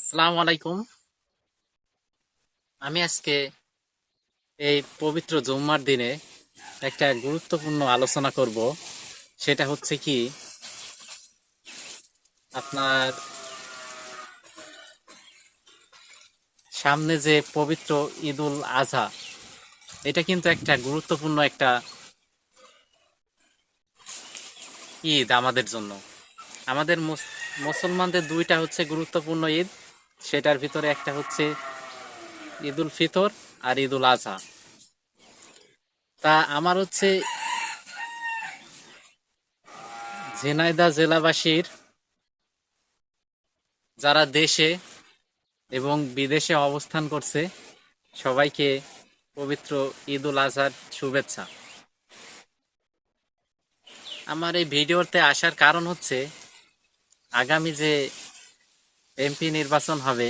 আসসালামু আলাইকুম। আমি আজকে এই পবিত্র জুম্মার দিনে একটা গুরুত্বপূর্ণ আলোচনা করব। সেটা হচ্ছে কি, আপনার সামনে যে পবিত্র ঈদুল আজহা, এটা কিন্তু একটা গুরুত্বপূর্ণ একটা ঈদ আমাদের জন্য। আমাদের মুসলমানদের দুইটা হচ্ছে গুরুত্বপূর্ণ ঈদ। সেটার ভিতরে একটা হচ্ছে ঈদুল ফিতর আর ঈদুল আজহা। তা আমার হচ্ছে ঝিনাইদহ জেলাবাসীর যারা দেশে এবং বিদেশে অবস্থান করছে সবাইকে পবিত্র ঈদুল আজহার শুভেচ্ছা। আমার এই ভিডিওতে আসার কারণ হচ্ছে, আগামী যে এমপি নির্বাচন হবে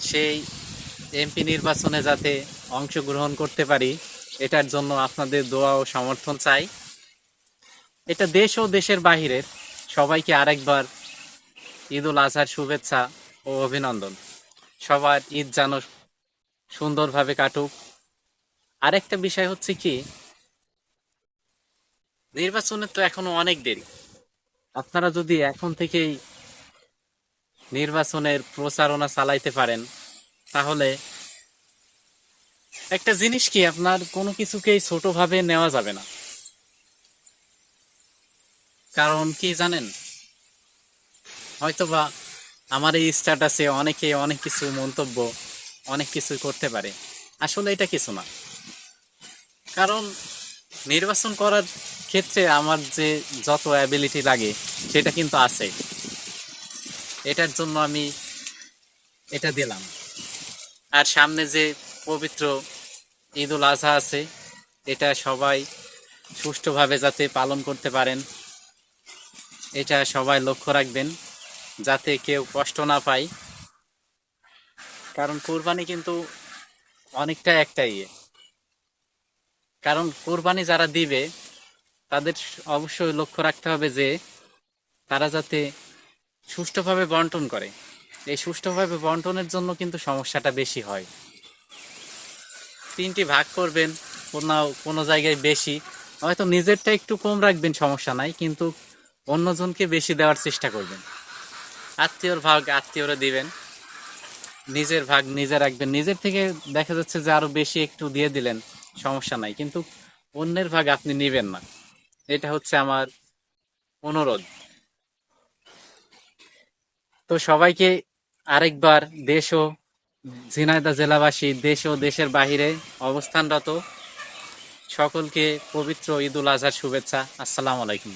সেই এমপি নির্বাচনে যাতে অংশগ্রহণ করতে পারি, এটার জন্য আপনাদের দোয়া ও সমর্থন চাই। এটা দেশ ও দেশের বাহিরের সবাইকে আরেকবার ঈদুল আজহার শুভেচ্ছা ও অভিনন্দন। সবার ঈদ যেন সুন্দরভাবে কাটুক। আরেকটা বিষয় হচ্ছে কি, নির্বাচনের তো এখনো অনেক দেরি। আপনারা যদি এখন থেকেই নির্বাচনের প্রচারণা চালাইতে পারেন, তাহলে একটা জিনিস কি, আপনার কোনো কিছুকেই ছোটভাবে নেওয়া যাবে না। কারণ কি জানেন, হয়তোবা আমার এই স্ট্যাটাসে অনেকে অনেক কিছু মন্তব্য অনেক কিছু করতে পারে, আসলে এটা কিছু না। কারণ নির্বাচন করার ক্ষেত্রে আমার যে যত অ্যাবিলিটি লাগে সেটা কিন্তু আছে। এটার জন্য আমি এটা দিলাম। আর সামনে যে পবিত্র ঈদুল আজহা আছে, এটা সবাই সুষ্ঠুভাবে যাতে পালন করতে পারেন, এটা সবাই লক্ষ্য রাখবেন, যাতে কেউ কষ্ট না পায়। কারণ কোরবানি কিন্তু অনেকটা একটা ইয়ে। কারণ কোরবানি যারা দিবে তাদের অবশ্যই লক্ষ্য রাখতে হবে যে তারা যাতে সুষ্ঠুভাবে বন্টন করে। এই সুষ্ঠুভাবে বন্টনের জন্য কিন্তু সমস্যাটা বেশি হয়। তিনটি ভাগ করবেন, কোনো কোনো জায়গায় বেশি, হয়তো নিজেরটা একটু কম রাখবেন, সমস্যা নাই, কিন্তু অন্যজনকে বেশি দেওয়ার চেষ্টা করবেন। আত্মীয়র ভাগ আত্মীয়রা দিবেন, নিজের ভাগ নিজে রাখবেন। নিজের থেকে দেখা যাচ্ছে যে আরো বেশি একটু দিয়ে দিলেন, সমস্যা নাই, কিন্তু অন্যের ভাগ আপনি নিবেন না। এটা হচ্ছে আমার অনুরোধ। তো সবাইকে আরেকবার দেশ ও ঝিনাইদহ জেলাবাসী, দেশ ও দেশের বাহিরে অবস্থানরত সকলকে পবিত্র ঈদুল আজহার শুভেচ্ছা। আসসালামু আলাইকুম।